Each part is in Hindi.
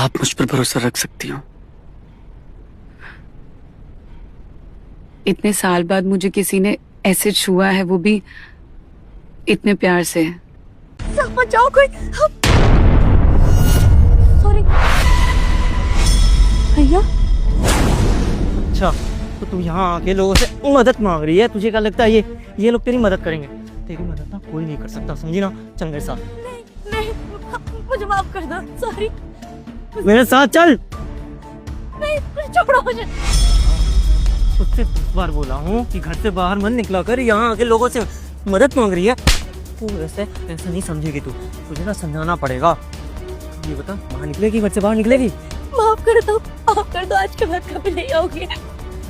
आप मुझ पर भरोसा रख सकती हो। इतने साल बाद मुझे किसी ने ऐसे छुआ है, वो भी इतने प्यार से। बचाओ कोई। सॉरी भैया। अच्छा, तो तू यहाँ आके लोगों से मदद मांग रही है? तुझे क्या लगता है ये लोग तेरी मदद करेंगे? तेरी मदद ना कोई नहीं कर सकता, समझी ना? चल मेरे साथ। नहीं, मुझे माफ कर दो। सॉरी। मेरे साथ चल। नहीं, छोड़ो मुझे। तुझसे 10 बार बोला हूँ कि घर से बाहर मत निकला कर, यहाँ आके लोगों से मदद मांग रही है। तू ऐसे नहीं समझेगी, तुझे ना समझाना पड़ेगा। ये बता, बाहर निकलेगी? घर से बाहर निकलेगी? माफ कर दो, आज के बाद कभी नहीं आओगे।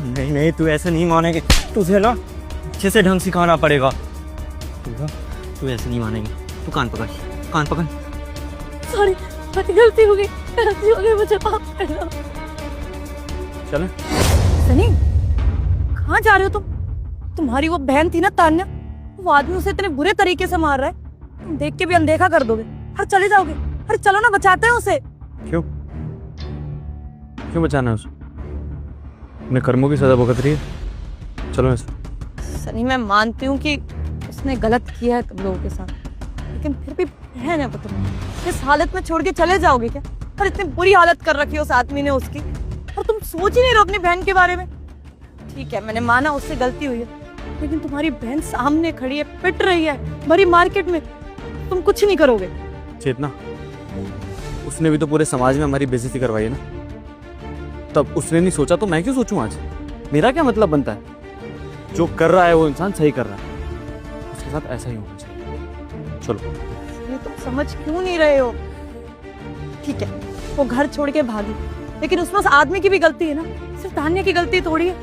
नहीं, तू ऐसे नहीं मानेगी। तुझे ना अच्छे से ढंग सिखाना पड़ेगा। तू ऐसे नहीं मानेगी। तू कान पकड़। सॉरी, गलती हो गई, मुझे माफ कर दो। चल। सनी, कहाँ जा रहे हो तुम? तुम्हारी वो बहन थी ना तान्या, वो आदमी उसे इतने बुरे तरीके से मार रहा है, तुम देख के भी अनदेखा कर दोगे और चले जाओगे? अरे चलो ना, बचाते हैं उसे। क्यों बचाना है उसे? अपने कर्मों की सजा भुगत रही है। चलो ऐसे। सनी, मैं मानती हूँ कि उसने गलत किया है तुम लोगों के साथ, लेकिन फिर भी बहन है वो तुम्हारी। इस हालत में छोड़ के चले जाओगे क्या? और इतनी बुरी हालत कर रखी है उस आदमी ने उसकी, और तुम सोच ही नहीं रहे अपनी बहन के बारे में। ठीक है, मैंने माना उससे गलती हुई है, लेकिन तुम्हारी बहन सामने खड़ी है, पिट रही है भरी मार्केट में, तुम कुछ नहीं करोगे? चेतना, उसने भी तो पूरे समाज में हमारी बेइज्जती करवाई है ना। तब उसने नहीं सोचा तो मैं क्यों सोचूं आज? मेरा क्या मतलब बनता है? जो कर रहा है वो इंसान सही कर रहा है, उसके साथ ऐसा ही होना चाहिए। चलो। ये तुम समझ क्यों नहीं रहे हो? ठीक है, वो घर छोड़ के भागी, लेकिन उसमें उस आदमी की भी गलती है ना, सिर्फ तान्या की गलती थोड़ी है।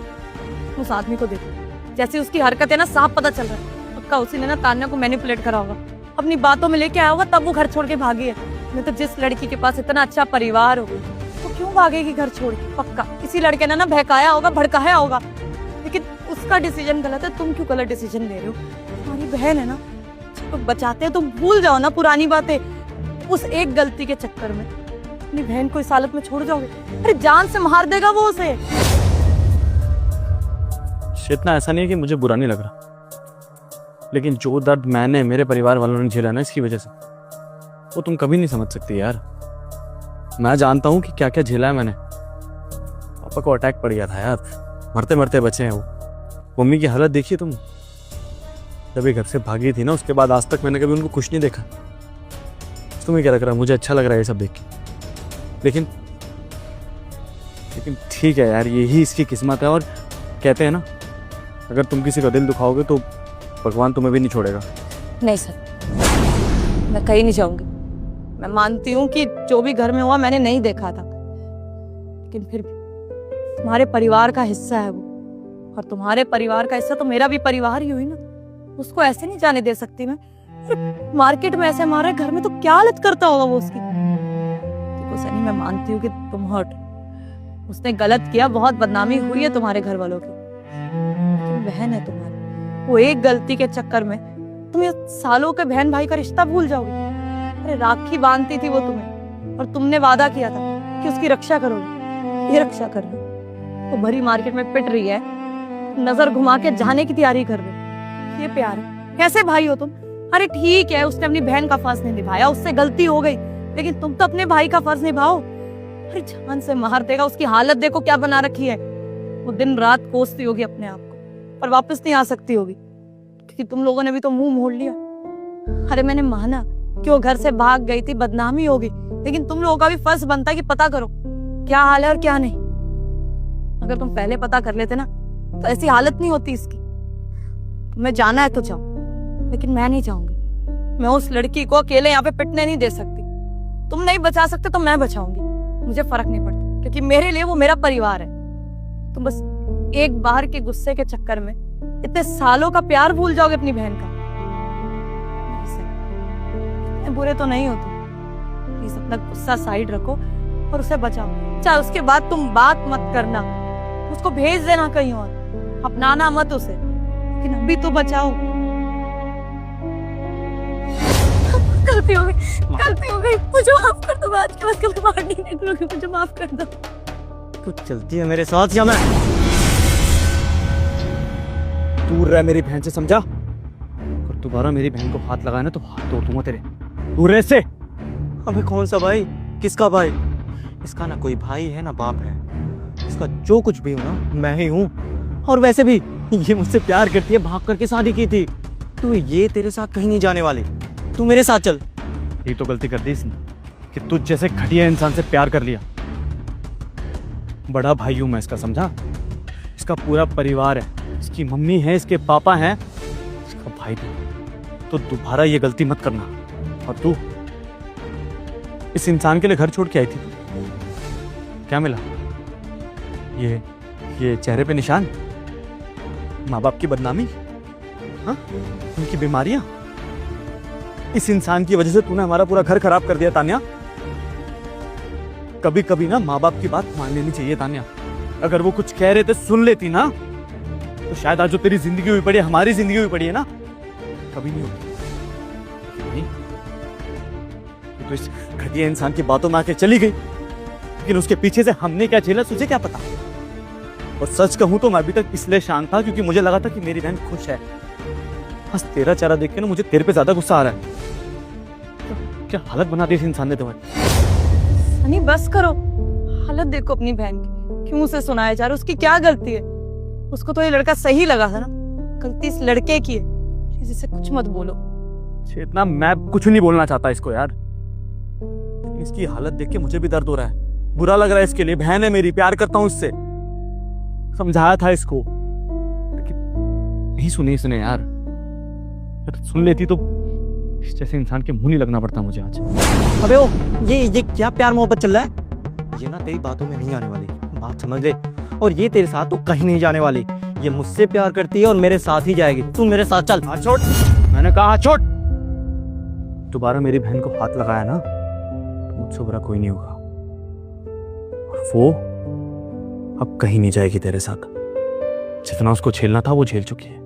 उस आदमी को देखो, जैसे उसकी हरकत है ना, साफ पता चल रहा है पक्का उसी ने ना तान्या को मैनिपुलेट करा होगा, अपनी बातों में लेके आया होगा, तब वो घर छोड़ के भागी है। नहीं तो जिस लड़की के पास इतना अच्छा परिवार हो तो क्यों भागेगी घर छोड़ के? पक्का इसी लड़के ने ना बहकाया होगा, भड़काया होगा, लेकिन उसका डिसीजन गलत है। तुम क्यों गलत डिसीजन ले रहे हो? तुम्हारी बहन है ना, तो बचाते हैं, तुम भूल जाओ ना पुरानी बातें। उस एक गलती के चक्कर में अपनी बहन को इस हालत में छोड़ जाओगे? अरे जान से मार देगा वो उसे। चेतना, ऐसा नहीं है कि मुझे बुरा नहीं लग रहा, लेकिन जो दर्द मैंने, मेरे परिवार वालों ने झेला ना इसकी वजह से, वो तुम कभी नहीं समझ सकती यार। मैं जानता हूँ कि क्या क्या झेला है मैंने। पापा को अटैक पड़ गया था यार, मरते मरते बचे हैं वो। मम्मी की हालत देखिए तुम, जब ये घर से भागी थी ना, उसके बाद आज तक मैंने कभी उनको खुश नहीं देखा। तुम्हें क्या लग रहा है? मुझे अच्छा लग रहा है ये सब देख के, लेकिन ठीक है यार, यही इसकी किस्मत है। और कहते हैं ना, अगर तुम किसी का दिल दुखाओगे तो भगवान तुम्हें भी नहीं छोड़ेगा। नहीं सर, मैं कहीं नहीं जाऊंगी। मैं मानती हूँ कि जो भी घर में हुआ मैंने नहीं देखा था, लेकिन फिर भी तुम्हारे परिवार का हिस्सा है वो, और तुम्हारे परिवार का हिस्सा तो मेरा भी परिवार ही हुई ना। उसको ऐसे नहीं जाने दे सकती मैं। मार्केट में ऐसे मारा है, घर में तो क्या हालत करता होगा वो उसकी। देखो सनी, मैं मानती हूँ कि तुम हर्ट, उसने गलत किया, बहुत बदनामी हुई है तुम्हारे घर वालों की, लेकिन बहन है तुम्हारी, वो एक गलती के चक्कर में तुम ये सालों के बहन भाई का रिश्ता भूल जाओगे। अरे राखी बांधती थी वो तुम्हें, और तुमने वादा किया था कि उसकी रक्षा करोगे। ये रक्षा कर रही, वो भरी मार्केट में पिट रही है, नजर घुमा के जाने की तैयारी कर रही। ये प्यार है? कैसे भाई हो तुम? अरे ठीक है, उसने अपनी बहन का फर्ज नहीं निभाया, उससे गलती हो गई, लेकिन तुम तो अपने भाई का फर्ज निभाओ। अरे जान से मार देगा, उसकी हालत देखो क्या बना रखी है। वो दिन रात कोसती होगी अपने आप को, पर वापस नहीं आ सकती होगी, क्योंकि तुम लोगों ने भी तो मुंह मोड़ लिया। अरे मैंने माना कि वो घर से भाग गई थी, बदनामी होगी, लेकिन तुम लोगों का भी फर्ज बनता है कि पता करो क्या हाल है और क्या नहीं। अगर तुम पहले पता कर लेते ना, तो ऐसी हालत नहीं होती इसकी। तुम्हें जाना है तो जाओ, लेकिन मैं नहीं जाऊंगी। मैं उस लड़की को अकेले यहाँ पे पिटने नहीं दे सकती। तुम नहीं बचा सकते तो मैं बचाऊंगी, मुझे फर्क नहीं पड़ता, क्योंकि मेरे लिए वो मेरा परिवार है। तुम बस एक बार के गुस्से के चक्कर में इतने सालों का प्यार भूल जाओगे अपनी बहन का। इतने बुरे तो नहीं हो तुम। प्लीज अपना गुस्सा साइड रखो और उसे बचाओ। चाहे उसके बाद तुम बात मत करना, उसको भेज देना कहीं और, अपनाना मत उसे, लेकिन अभी तो बचाओ। गलती हो गई, मुझे माफ कर दो, मैं आज के बाद कभी बाहर नहीं निकलूंगी, मुझे माफ कर दो। तू चलती है मेरे साथ या मैं दूर रह मेरी बहन से, समझा? और दोबारा मेरी बहन को हाथ लगाया ना तो हाथ तोड़ दूंगा तेरे। दूर रह से। अबे कौन सा भाई? किसका भाई? इसका ना कोई भाई है ना बाप है, इसका जो कुछ भी हो ना मैं ही हूँ। और वैसे भी ये मुझसे प्यार करती है, भाग करके शादी की थी। तू ये तेरे साथ कहीं नहीं जाने वाली, तू मेरे साथ चल। ये तो गलती कर दी इसने कि तुझ जैसे घटिया इंसान से प्यार कर लिया। बड़ा भाई हूं मैं इसका, समझा? इसका पूरा परिवार है, इसकी मम्मी है, इसके पापा हैं, इसका भाई भी। तो दोबारा ये गलती मत करना। और तू इस इंसान के लिए घर छोड़ के आई थी, क्या मिला? ये चेहरे पे निशान, माँ बाप की बदनामी, हाँ, उनकी बीमारियां। इस इंसान की वजह से तूने हमारा पूरा घर खराब कर दिया तान्या। कभी कभी ना माँ बाप की बात मान लेनी चाहिए तान्या। अगर वो कुछ कह रहे थे सुन लेती ना तो शायद आज जो तेरी जिंदगी हुई पड़ी है, हमारी जिंदगी हुई पड़ी है ना, कभी नहीं होती। नहीं, तो इस घटिया इंसान की बातों में आके चली गई, लेकिन उसके पीछे से हमने क्या झेला तुझे क्या पता? और सच कहूं तो मैं अभी तक इसलिए शांत था क्योंकि मुझे लगा था कि मेरी बहन खुश है। बस तेरा चेहरा देख के ना मुझे तेरे पे ज्यादा गुस्सा आ रहा है। क्या हालत बना दी इस इंसान ने तुम्हारी। सनी बस करो, हालत देखो अपनी बहन की, क्यों उसे सुनाया जा रहा है? उसकी क्या गलती है? उसको तो ये लड़का सही लगा था ना, गलती इस लड़के की है। प्लीज इसे कुछ मत बोलो। चेतना, मैं कुछ नहीं बोलना चाहता इसको यार, लेकिन इसकी हालत देख के मुझे भी दर्द हो रहा है, बुरा लग रहा है इसके लिए। बहन है मेरी, प्यार करता हूँ इससे, समझाया था इसको लेकिन नहीं सुनी इसने यार। अगर सुन लेती तो इस जैसे इंसान के मुंह नहीं लगना पड़ता मुझे आज। अबे ओ ये क्या प्यार मोहब्बत चल रहा है? ये ना तेरी बातों में नहीं आने वाली, बात समझ ले। और ये तेरे साथ तो कहीं नहीं जाने वाली। ये मुझसे प्यार करती है और मेरे साथ ही जाएगी। तू मेरे साथ चल। हाथ छोड़, मैंने कहा हाथ छोड़। दोबारा मेरी बहन को हाथ लगाया ना तो मुझसे बुरा कोई नहीं होगा, और वो अब कहीं नहीं जाएगी तेरे साथ। जितना उसको झेलना था वो झेल चुकी है।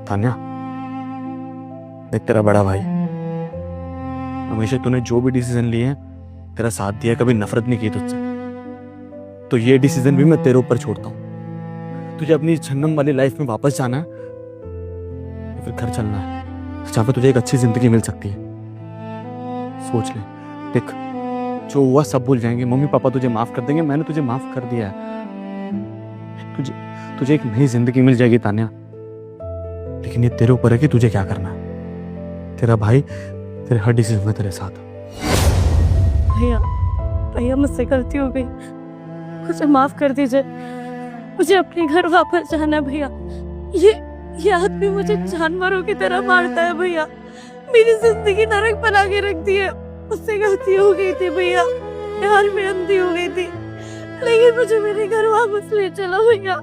तान्या देख, तेरा बड़ा भाई, हमेशा तूने जो भी डिसीजन लिए हैं तेरा साथ दिया, कभी नफरत नहीं की तुझसे। तो ये डिसीजन भी मैं तेरे ऊपर छोड़ता हूँ। तुझे अपनी जन्नम वाली लाइफ में वापस जाना है या फिर घर चलना है जहाँ पे तुझे एक अच्छी जिंदगी मिल सकती है? सोच ले। देख, जो हुआ सब भूल जाएंगे, मम्मी पापा तुझे माफ कर देंगे, मैंने तुझे माफ कर दिया है। तुझे एक नई जिंदगी मिल जाएगी तान्या, लेकिन ये तेरे ऊपर है कि तुझे क्या करना है। तेरा भाई तेरे हर डिसीजन में तेरे साथ। भैया मुझसे गलती हो गई, मुझे माफ कर दीजिए। मुझे अपने घर वापस जाना है भैया। ये आदमी मुझे जानवरों की तरह मारता है भैया, मेरी जिंदगी नरक बना के रख दी है। मुझसे गलती हो गई थी भैया, प्यार में अंधी हो गई थी, लेकिन मुझे मेरे घर वापस ले चलो भैया।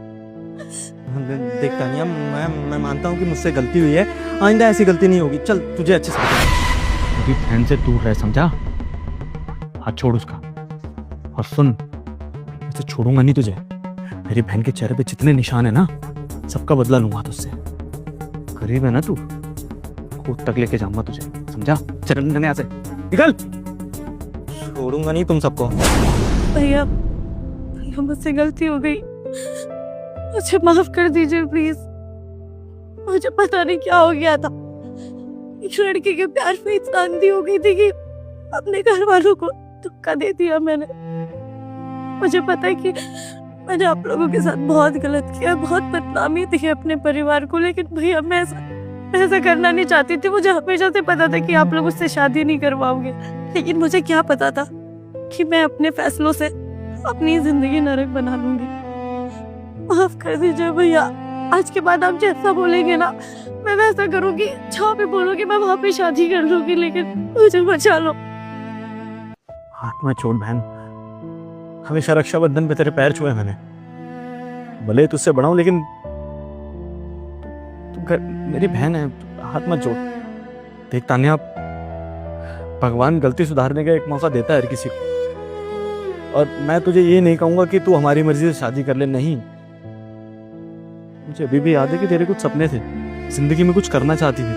देख तानिया, मैं मानता हूँ कि मुझसे गलती हुई है, आइंदा ऐसी गलती नहीं होगी। चल तुझे अच्छे से बता। मेरी बहन से दूर रह, समझा? हाथ छोड़ उसका। और सुन, ऐसे छोड़ूंगा नहीं तुझे। मेरी बहन के चेहरे पे जितने निशान है ना, सबका बदला लूंगा तुझसे। गरीब है ना तू, खुद तक लेके जाऊंगा तुझे, समझा? चल यहाँ से निकल। छोड़ूंगा नहीं तुम सबको। भैया मुझसे गलती हो गई, मुझे माफ कर दीजिए प्लीज। मुझे पता नहीं क्या हो गया था, एक लड़के के प्यार में इतना अंधी हो गई थी कि अपने घर वालों को धोखा दे दिया मैंने। मुझे पता है कि मैंने आप लोगों के साथ बहुत गलत किया, बहुत बदनामी दी अपने परिवार को, लेकिन भैया मैं ऐसा करना नहीं चाहती थी। मुझे हमेशा से पता था कि आप लोग उससे शादी नहीं करवाओगे, लेकिन मुझे क्या पता था कि मैं अपने फैसलों से अपनी जिंदगी नरक बना लूंगी। माफ कर दीजिए भैया, आज के बाद आप जैसा बोलेंगे ना मैं वैसा करूंगी। जहाँ पे बोलोगे मैं वहाँ पे शादी कर लूंगी, लेकिन मुझे बचा लो। हाथ में छोड़ बहन, हमेशा रक्षाबंधन पे तेरे पैर छुए मैंने। भले तुझसे बड़ा हूं लेकिन तू मेरी बहन है, हाथ मत जोड़। देख तान्या, भगवान गलती सुधारने का एक मौका देता है हर किसी को, और मैं तुझे ये नहीं कहूंगा कि तू हमारी मर्जी से शादी कर ले, नहीं। मुझे अभी भी याद है कि तेरे कुछ सपने थे, जिंदगी में कुछ करना चाहती थी,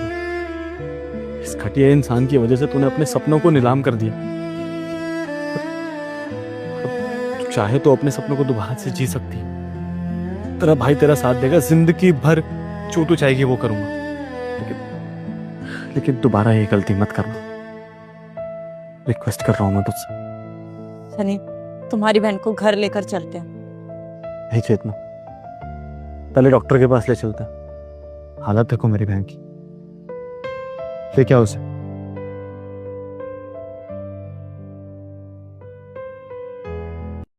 इस घटिया इंसान की वजह से तूने अपने सपनों को नीलाम कर दिया। अब तू चाहे तो अपने सपनों को दोबारा से जी सकती है। तेरा भाई तेरा साथ देगा, जिंदगी भर जो तू चाहेगी वो करूंगा, लेकिन दोबारा ये गलती मत करना। रिक्वेस्ट कर रहा हूं मैं तुझसे। सनी, तुम्हारी बहन को घर लेकर चलते हैं। नहीं चेतना, पहले डॉक्टर के पास ले चलता है। हालत देखो मेरी बहन की, ले क्या उसे।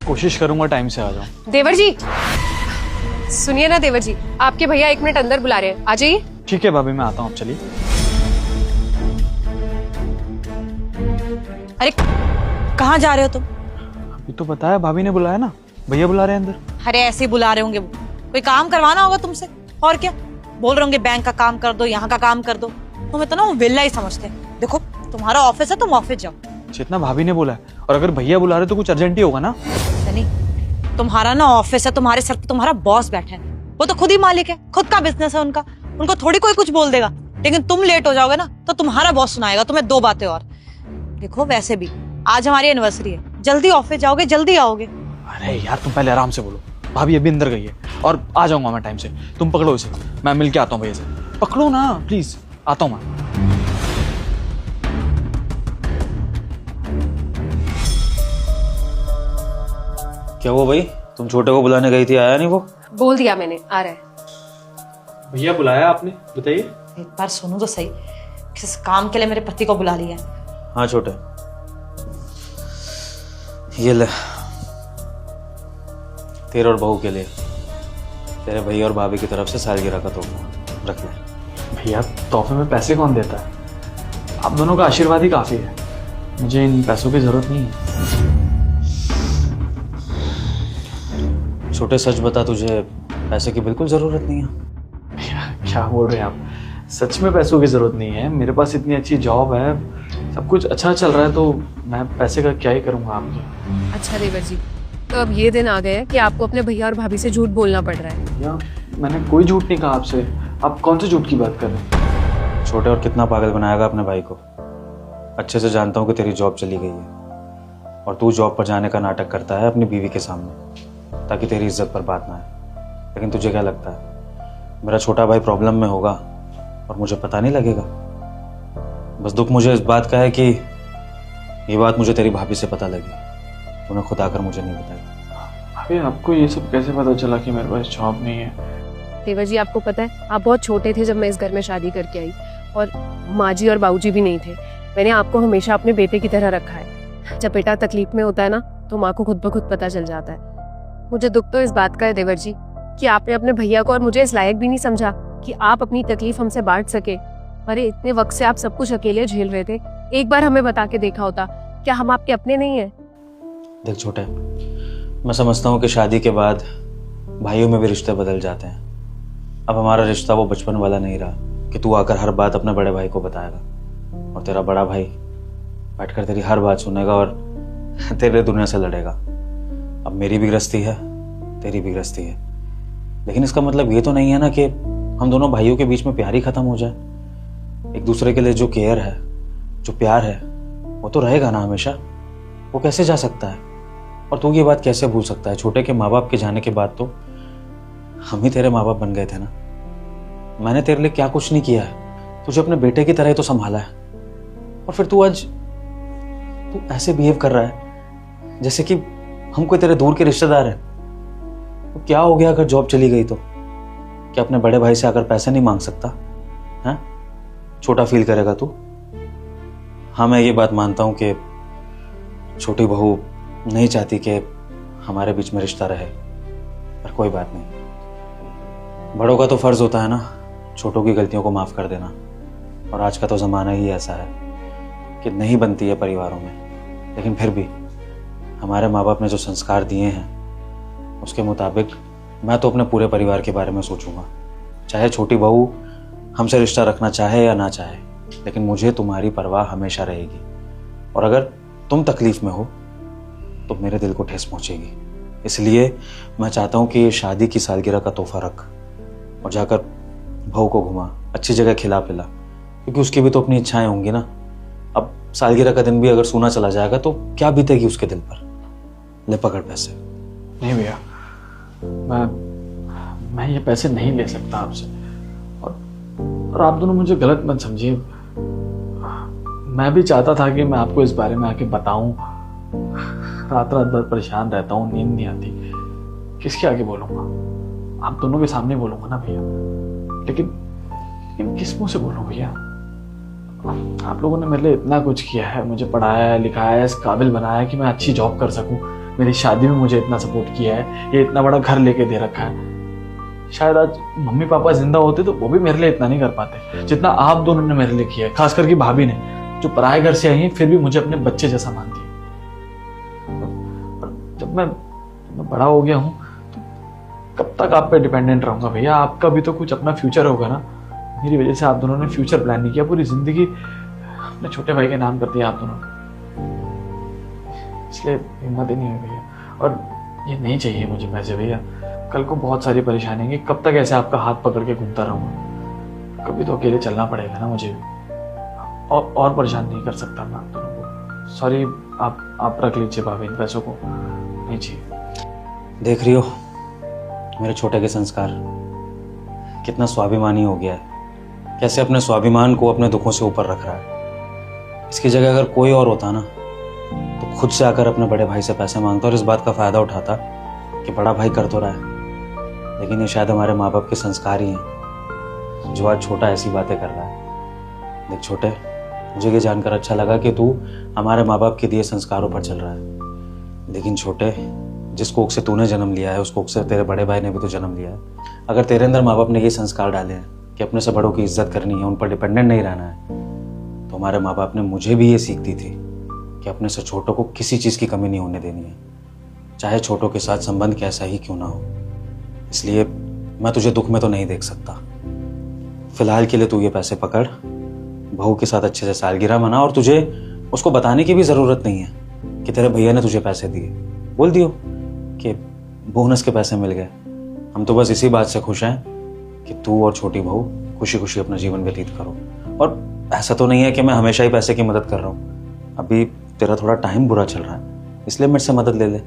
कोशिश करूंगा टाइम से आ जाऊं। देवर जी सुनिए ना, देवर जी आपके भैया 1 मिनट अंदर बुला रहे हैं, आ जाइए। ठीक है भाभी, मैं आता हूँ, चलिए। अरे कहाँ जा रहे हो तुम? अभी तो बताया, भाभी ने बुलाया ना, भैया बुला रहे हैं अंदर। अरे ऐसे ही बुला रहे होंगे, वो कोई काम करवाना होगा तुमसे, और क्या बोल रहे होंगे, बैंक का काम कर दो, यहाँ का काम कर दो। तुम्हें तो ना वो विल्ला ही समझते हैं। देखो तुम्हारा ऑफिस है, तुम ऑफिस जाओ। जितना भाभी ने बोला है, और अगर भैया बुला रहे तो कुछ अर्जेंट ही होगा ना। सनी, तुम्हारा ना ऑफिस है, तुम्हारे सर पे तुम्हारा बॉस बैठा है, वो तो खुद ही मालिक है, खुद का बिजनेस है उनका, उनको थोड़ी कोई कुछ बोल देगा। लेकिन तुम लेट हो जाओगे ना तो तुम्हारा बॉस सुनाएगा तुम्हें 2 बातें और। देखो वैसे भी आज हमारी एनिवर्सरी है, जल्दी ऑफिस जाओगे, जल्दी आओगे। अरे यार तुम पहले आराम से बोलो, भाभी अभी अंदर गई है और आ जाऊंगा मैं टाइम से। तुम पकड़ो इसे, मैं मिल के आता हूँ भैया से। पकड़ो ना प्लीज, आता हूँ मैं। क्या हुआ भाई, तुम छोटे को बुलाने गई थी, आया नहीं वो? बोल दिया मैंने, आ रहा है। भैया बुलाया आपने, बताइए। एक बार सुनो तो सही, किस काम के लिए मेरे पति को बुला लिया है? हाँ छोटे, ये ले, तेरे और बहू के लिए, तेरे भैया और भाभी की तरफ से सालगिरह का तोहफा, रख ले। भैया तोहफे में पैसे कौन देता है? आप दोनों का आशीर्वाद ही काफी है, मुझे इन पैसों की जरूरत नहीं है। छोटे सच बता, तुझे पैसे की बिल्कुल जरूरत नहीं है? भैया क्या बोल रहे हैं आप, सच में पैसों की जरूरत नहीं है। मेरे पास इतनी अच्छी जॉब है, सब कुछ अच्छा चल रहा है, तो मैं पैसे का क्या ही करूंगा आपके। अच्छा देवर जी, तो अब ये दिन आ गया कि आपको अपने भैया और भाभी से झूठ बोलना पड़ रहा है। या मैंने कोई झूठ नहीं कहा आपसे, आप कौन से झूठ की बात कर रहे हैं? छोटे, और कितना पागल बनाएगा अपने भाई को? अच्छे से जानता हूँ कि तेरी जॉब चली गई है और तू जॉब पर जाने का नाटक करता है अपनी बीवी के सामने ताकि तेरी इज्जत पर बात ना आए। लेकिन तुझे क्या लगता है मेरा छोटा भाई प्रॉब्लम में होगा और मुझे पता नहीं लगेगा? बस दुख मुझे इस बात का है कि ये बात मुझे तेरी भाभी से पता लगी, तूने खुद आकर मुझे नहीं बताई। अभी आपको ये सब कैसे पता चला कि मेरे पास जॉब नहीं है? देवर जी आपको पता है, आप बहुत छोटे थे जब मैं इस घर में शादी करके आई, और माँ जी और बाबू जी भी नहीं थे। मैंने आपको हमेशा अपने बेटे की तरह रखा है। जब बेटा तकलीफ में होता है ना, तो माँ को खुद ब खुद पता चल जाता है। मुझे दुख तो इस बात का है देवर जी कि आपने अपने भैया को और मुझे इस लायक भी नहीं समझा कि आप अपनी तकलीफ हमसे बांट सके। अरे इतने वक्त से आप सब कुछ अकेले झेल रहे थे, एक बार हमें बता के देखा होता। क्या हम आपके अपने नहीं है? देख छोटे, मैं समझता हूँ कि शादी के बाद भाइयों में भी रिश्ते बदल जाते हैं। अब हमारा रिश्ता वो बचपन वाला नहीं रहा कि तू आकर हर बात अपने बड़े भाई को बताएगा और तेरा बड़ा भाई बैठकर तेरी हर बात सुनेगा और तेरे दुनिया से लड़ेगा। अब मेरी भी गृहस्थी है, तेरी भी गृहस्थी है, लेकिन इसका मतलब ये तो नहीं है ना कि हम दोनों भाइयों के बीच में प्यार ही खत्म हो जाए। एक दूसरे के लिए जो केयर है, जो प्यार है, वो तो रहेगा ना हमेशा। वो कैसे जा सकता है? और तू ये बात कैसे भूल सकता है? छोटे के माँ बाप के जाने के बाद तो हम ही तेरे माँ बाप बन गए थे ना। मैंने तेरे लिए क्या कुछ नहीं किया है, तुझे अपने बेटे की तरह ही तो संभाला है, और फिर तू आज तू ऐसे बिहेव कर रहा है जैसे कि हम कोई तेरे दूर के रिश्तेदार हैं। तो क्या हो गया अगर जॉब चली गई तो? क्या अपने बड़े भाई से आकर पैसे नहीं मांग सकता? हैं? छोटा फील करेगा तू? हाँ मैं ये बात मानता हूं कि छोटी बहू नहीं चाहती कि हमारे बीच में रिश्ता रहे, पर कोई बात नहीं। बड़ों का तो फर्ज होता है ना छोटों की गलतियों को माफ कर देना, और आज का तो जमाना ही ऐसा है कि नहीं बनती है परिवारों में। लेकिन फिर भी हमारे माँ बाप ने जो संस्कार दिए हैं उसके मुताबिक मैं तो अपने पूरे परिवार के बारे में सोचूंगा। चाहे छोटी बहू हमसे रिश्ता रखना चाहे या ना चाहे, लेकिन मुझे तुम्हारी परवाह हमेशा रहेगी। और अगर तुम तकलीफ में हो तो मेरे दिल को ठेस पहुंचेगी। इसलिए मैं चाहता हूं कि ये शादी की सालगिरह का तोहफा रख और जाकर बहू को घुमा, अच्छी जगह खिला पिला, क्योंकि उसकी भी तो अपनी इच्छाएं होंगी ना। अब सालगिरह का दिन भी अगर सूना चला जाएगा तो क्या बीतेगी उसके दिल पर। ले पकड़ पैसे। नहीं भैया, मैं ये पैसे नहीं ले सकता आपसे, और आप दोनों मुझे गलत मत समझिए। मैं भी चाहता था कि मैं आपको इस बारे में आके बताऊं। रात रात भर परेशान रहता हूँ, नींद नहीं आती। किसके आगे बोलूंगा? आप दोनों के सामने बोलूंगा ना भैया, लेकिन किस मुंह से बोलूं भैया? आप लोगों ने मेरे लिए इतना कुछ किया है, मुझे पढ़ाया है, लिखाया है, इस काबिल बनाया है कि मैं अच्छी जॉब कर सकूं। मेरी शादी में मुझे इतना सपोर्ट किया है, ये इतना बड़ा घर लेके दे रखा है। शायद आज मम्मी पापा जिंदा होते तो वो भी मेरे लिए इतना नहीं कर पाते जितना आप दोनों ने मेरे लिए किया है। खास करके भाभी ने, जो पराये घर से आई है फिर भी मुझे अपने बच्चे जैसा मानती है। जब मैं बड़ा हो गया हूँ तो कब तक आप पे डिपेंडेंट रहूंगा भैया? आपका भी तो कुछ अपना फ्यूचर होगा ना। मेरी वजह से आप दोनों ने फ्यूचर प्लान नहीं किया, पूरी जिंदगी अपने छोटे भाई के नाम कर दिया आप दोनों ने। इसलिए हिम्मत ही नहीं हुई भैया, और ये नहीं चाहिए मुझे पैसे भैया। कल को बहुत सारी परेशानी है, कब तक ऐसे आपका हाथ पकड़ के घूमता रहूंगा? कभी तो अकेले चलना पड़ेगा ना मुझे भी, और परेशान नहीं कर सकता मैं आप दोनों को। सॉरी, आप रख लीजिए भाभी इन पैसों को, नहीं चाहिए। देख रही हो मेरे छोटे के संस्कार, कितना स्वाभिमानी हो गया है, कैसे अपने स्वाभिमान को अपने दुखों से ऊपर रख रहा है। इसकी जगह अगर कोई और होता ना तो खुद से आकर अपने बड़े भाई से पैसे मांगता और इस बात का फायदा उठाता कि बड़ा भाई कर तो रहा है, लेकिन ये शायद हमारे माँ बाप के संस्कार ही हैं जो आज छोटा ऐसी बातें कर रहा है। देख छोटे, मुझे ये जानकर अच्छा लगा कि तू हमारे माँ बाप के दिए संस्कारों पर चल रहा है, लेकिन छोटे, जिस कोख से तूने जन्म लिया है उस कोख से तेरे बड़े भाई ने भी तो जन्म लिया है। अगर तेरे अंदर माँ बाप ने ये संस्कार डाले हैं कि अपने से बड़ों की इज्जत करनी है, उन पर डिपेंडेंट नहीं रहना है, तो हमारे माँ बाप ने मुझे भी ये सीख दी थी कि अपने से छोटों को किसी चीज़ की कमी नहीं होने देनी है, चाहे छोटों के साथ संबंध कैसा ही क्यों ना हो। इसलिए मैं तुझे दुख में तो नहीं देख सकता। फिलहाल के लिए तू ये पैसे पकड़, बहू के साथ अच्छे से सालगिरह मना, और तुझे उसको बताने की भी ज़रूरत नहीं है कि तेरे भैया ने तुझे पैसे दिए। बोल दियो कि बोनस के पैसे मिल गए। हम तो बस इसी बात से खुश हैं कि तू और छोटी बहू खुशी खुशी अपना जीवन व्यतीत करो। और ऐसा तो नहीं है कि मैं हमेशा ही पैसे की मदद कर रहा हूँ, अभी तेरा थोड़ा टाइम बुरा चल रहा है, इसलिए मेरे से मदद ले ले।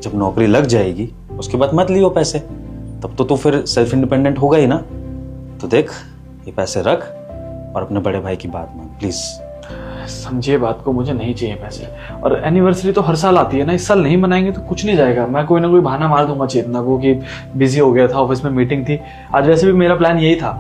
जब नौकरी लग जाएगी उसके बाद मत लियो पैसे, तब तो तू फिर सेल्फ इंडिपेंडेंट होगा ही ना। तो देख, ये पैसे रख और अपने बड़े भाई की बात मान प्लीज। समझिए बात को, मुझे नहीं चाहिए पैसे। और एनिवर्सरी तो हर साल आती है ना, इस साल नहीं मनाएंगे तो कुछ नहीं जाएगा। मैं कोई ना कोई बहाना मार दूंगा चेतना को कि बिजी हो गया था, ऑफिस में मीटिंग थी। आज वैसे भी मेरा प्लान यही था,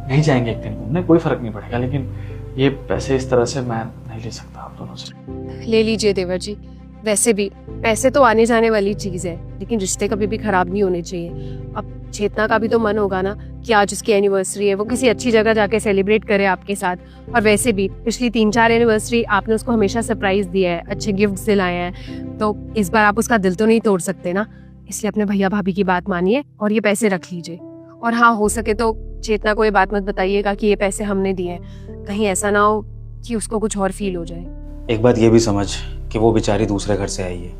नहीं जाएंगे एक दिन घूमने, कोई फर्क नहीं पड़ेगा। लेकिन ये पैसे इस तरह से मैं नहीं ले सकता आप दोनों से। ले लीजिए देवर जी। वैसे भी पैसे तो आने जाने वाली चीज है, लेकिन रिश्ते कभी भी खराब नहीं होने चाहिए। अब चेतना का भी तो मन होगा ना कि आज उसकी एनिवर्सरी है, वो किसी अच्छी जगह जाके सेलिब्रेट करे आपके साथ। और वैसे भी पिछली 3-4 एनिवर्सरी आपने उसको हमेशा सरप्राइज दिया है, अच्छे गिफ्ट्स दिलाए हैं, तो इस बार आप उसका दिल तो नहीं तोड़ सकते ना। इसलिए अपने भैया भाभी की बात मानिए और ये पैसे रख लीजिए। और हाँ, हो सके तो चेतना को ये बात मत बताइएगा कि ये पैसे हमने दिए हैं, कहीं ऐसा ना हो कि उसको कुछ और फील हो जाए। एक बात ये भी समझ कि वो बेचारी दूसरे घर से आई है,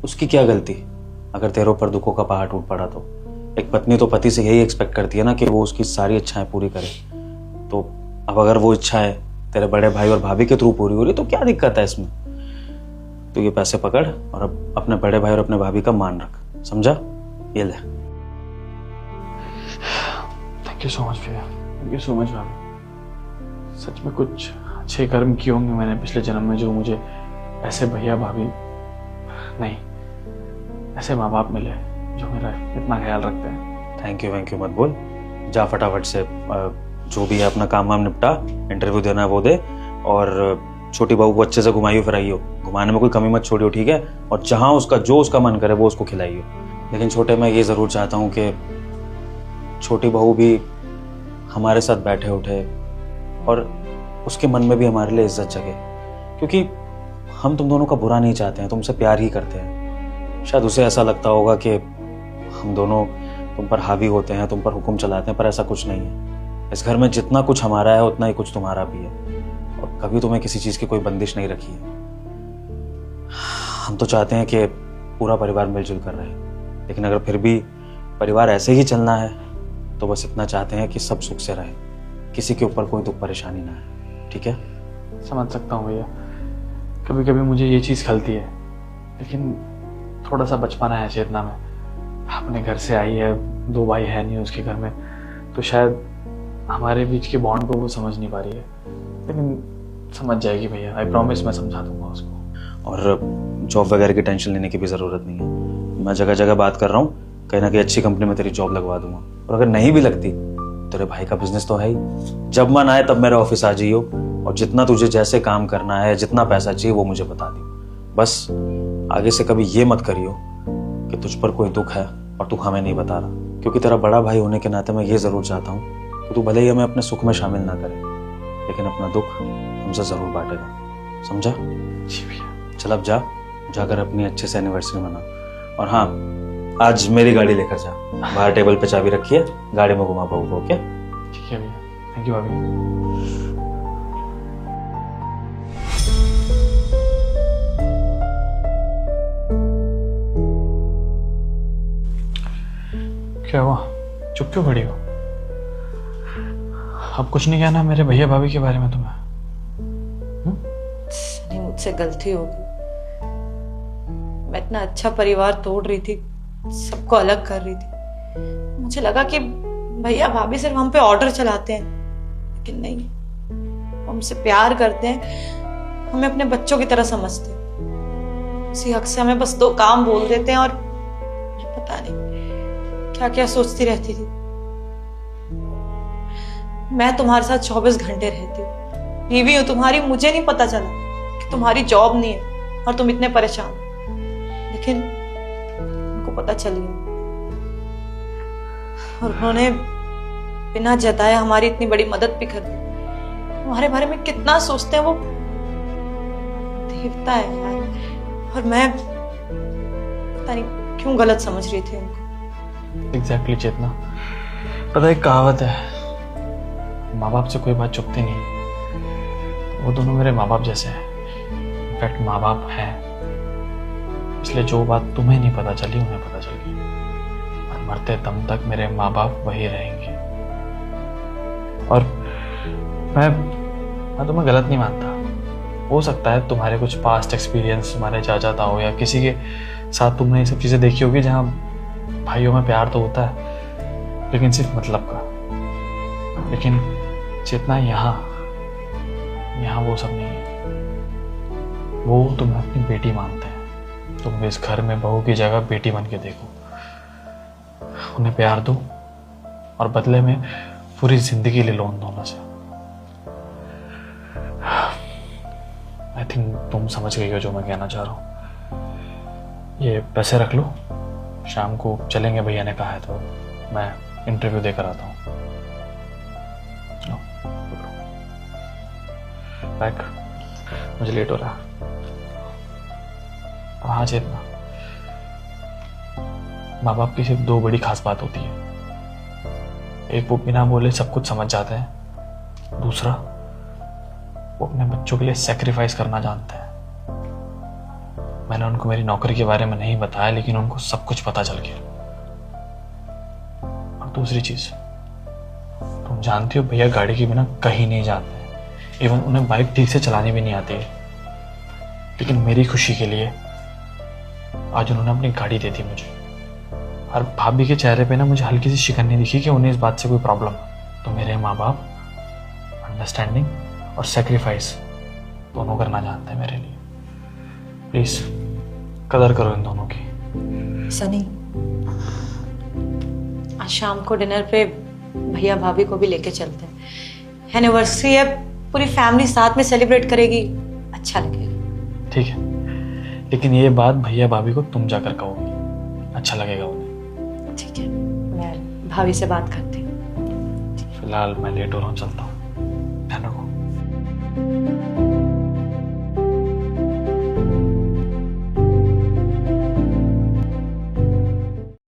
उसकी क्या गलती? अगर तेरे ऊपर दुखों का पहाड़ टूट पड़ा तो एक पत्नी तो पति से यही एक्सपेक्ट करती है ना कि वो उसकी सारी इच्छाएं पूरी करे। तो अब अगर वो इच्छाएं तेरे बड़े भाई और भाभी के थ्रू पूरी हो रही तो क्या दिक्कत है इसमें? तो ये पैसे पकड़ और अब अपने बड़े भाई और अपने भाभी का मान रख, समझा? ये ले। थैंक यू सो मच भैया, थैंक यू सो मच भाभी। सच में कुछ अच्छे कर्म किए होंगे मैंने पिछले जन्म में, जो मुझे ऐसे भैया भाभी नहीं, ऐसे माँ बाप मिले जो मेरा इतना ख्याल रखते हैं। थैंक यू मत बोल, जा फटाफट से जो भी है अपना काम वाम निपटा, इंटरव्यू देना है वो दे, और छोटी बहू को अच्छे से घुमाइयो फिराइयो, घुमाने में कोई कमी मत छोड़ियो, ठीक है? और जहाँ जो उसका मन करे वो उसको खिलाइयो। लेकिन छोटे, मैं ये ज़रूर चाहता हूँ कि छोटी बहू भी हमारे साथ बैठे उठे और उसके मन में भी हमारे लिए इज्जत जगे, क्योंकि हम तुम दोनों का बुरा नहीं चाहते हैं, तुमसे प्यार ही करते हैं। शायद उसे ऐसा लगता होगा कि हम दोनों तुम पर हावी होते हैं, तुम पर हुक्म चलाते हैं, पर ऐसा कुछ नहीं है। इस घर में जितना कुछ हमारा है उतना ही कुछ तुम्हारा भी है, और कभी तुम्हें किसी चीज़ की कोई बंदिश नहीं रखी है। हम तो चाहते हैं कि पूरा परिवार मिलजुल कर रहे, लेकिन अगर फिर भी परिवार ऐसे ही चलना है तो बस इतना चाहते हैं कि सब सुख से रहे, किसी के ऊपर कोई दुख परेशानी ना है। ठीक है? समझ सकता हूँ भैया, कभी कभी मुझे ये चीज़ खलती है, लेकिन थोड़ा सा बचपना है चेतना में। अपने घर से आई है, 2 भाई है नहीं उसके घर में, तो शायद हमारे बीच के बॉन्ड को वो समझ नहीं पा रही है, लेकिन समझ जाएगी भैया, आई प्रॉमिस, मैं समझा दूंगा उसको। और जॉब वगैरह की टेंशन लेने की भी ज़रूरत नहीं है। मैं जगह जगह बात कर रहा हूँ, कहीं ना कहीं अच्छी कंपनी में तेरी जॉब लगवा दूंगा। और अगर नहीं भी लगती, तेरे भाई का बिजनेस तो है ही। जब मन आए तब मेरे ऑफिस आ जाइयो, और जितना तुझे जैसे काम करना है, जितना पैसा चाहिए वो मुझे बता दियो। बस आगे से कभी ये मत करियो कि तुझ पर कोई दुख है और तू हमें नहीं बता रहा, क्योंकि तेरा बड़ा भाई होने के नाते मैं ये जरूर चाहता हूँ कि तू भले ही हमें अपने सुख में शामिल ना करे, लेकिन अपना दुख हमसे जरूर बांटेगा। समझा? जी भैया। चल अब जाकर अपनी अच्छे से एनिवर्सरी मना। और हाँ, आज मेरी गाड़ी लेकर जा, बाहर टेबल पे चाबी रखी है, गाड़ी में घुमा पाऊंगा। ओके? ठीक है भैया, थैंक यू भाभी। क्या हुआ, चुप क्यों खड़ी हो? अब कुछ नहीं कहना मेरे भैया भाभी के बारे में तुम्हें? नहीं, मुझसे गलती हो गई। मैं इतना अच्छा परिवार तोड़ रही थी, सबको अलग कर रही थी। मुझे लगा कि भैया भाभी सिर्फ हम पे ऑर्डर चलाते हैं, लेकिन नहीं, वो हमसे प्यार करते हैं, हमें अपने बच्चों की तरह समझते हैं। उसी हक से हमें बस 2 काम बोल देते हैं, और पता नहीं क्या क्या सोचती रहती थी। मैं तुम्हारे साथ 24 घंटे रहती हूँ, बीवी हूँ तुम्हारी, मुझे नहीं पता चला कि तुम्हारी जॉब नहीं है और तुम इतने परेशान, लेकिन उनको पता चल गया, और उन्होंने बिना जताए हमारी इतनी बड़ी मदद भी कर दी। हमारे बारे में कितना सोचते हैं वो, देवता है यार। और मैं पता नहीं क्यों गलत समझ रही थी उनको। एग्जैक्टली चेतना, पता है एक कहावत है, माँ बाप से कोई बात छुपती नहीं। वो दोनों मेरे माँ बाप जैसे हैं, इनफैक्ट माँ बाप हैं, इसलिए जो बात तुम्हें नहीं पता चली उन्हें पता चल गई, और मरते दम तक मेरे माँ बाप वही रहेंगे। और मैं तुम्हें गलत नहीं मानता, हो सकता है तुम्हारे कुछ पास्ट एक्सपीरियंस तुम्हारे चाचा ताऊ या किसी के साथ तुमने ये सब चीज़ें देखी होगी, जहाँ भाइयों में प्यार तो होता है, लेकिन सिर्फ मतलब का। लेकिन चेतना, यहाँ वो सब नहीं है। वो तुम्हें अपनी बेटी मानते हैं, तुम इस घर में बहू की जगह बेटी बन के देखो, उन्हें प्यार दो, और बदले में पूरी जिंदगी ले लो उन दोनों से। आई थिंक तुम समझ गई हो जो मैं कहना चाह रहा हूँ। ये पैसे रख लो, शाम को चलेंगे भैया ने कहा है, तो मैं इंटरव्यू देकर आता हूँ। बैक, मुझे लेट हो रहा है। हाँ चेतना, माँ बाप की सिर्फ 2 बड़ी खास बात होती है। एक, वो बिना बोले सब कुछ समझ जाते हैं। दूसरा, वो अपने बच्चों के लिए सैक्रिफाइस करना जानते हैं। मैंने उनको मेरी नौकरी के बारे में नहीं बताया, लेकिन उनको सब कुछ पता चल गया। और दूसरी चीज, तुम जानती हो भैया गाड़ी के बिना कहीं नहीं जाते हैं, इवन उन्हें बाइक ठीक से चलानी भी नहीं आती है, लेकिन मेरी खुशी के लिए आज उन्होंने अपनी गाड़ी दे दी मुझे। और भाभी के चेहरे पे ना मुझे हल्की सी शिकन नहीं दिखी कि उन्हें इस बात से कोई प्रॉब्लम है। तो मेरे माँ बाप अंडरस्टैंडिंग और सेक्रीफाइस दोनों करना जानते हैं मेरे लिए। प्लीज कदर करो इन दोनों की। सनी, आज शाम को डिनर पे भैया भाभी को भी लेके चलते हैं। एनिवर्सरी है, पूरी फैमिली साथ में सेलिब्रेट करेगी, अच्छा लगेगा। ठीक है, लेकिन ये बात भैया भाभी को तुम जाकर कहोगी, अच्छा लगेगा उन्हें। ठीक है, मैं भाभी से बात करती हूँ। फिलहाल मैं लेट हो रहा हूँ, चलता हूँ। ध्यान रखो।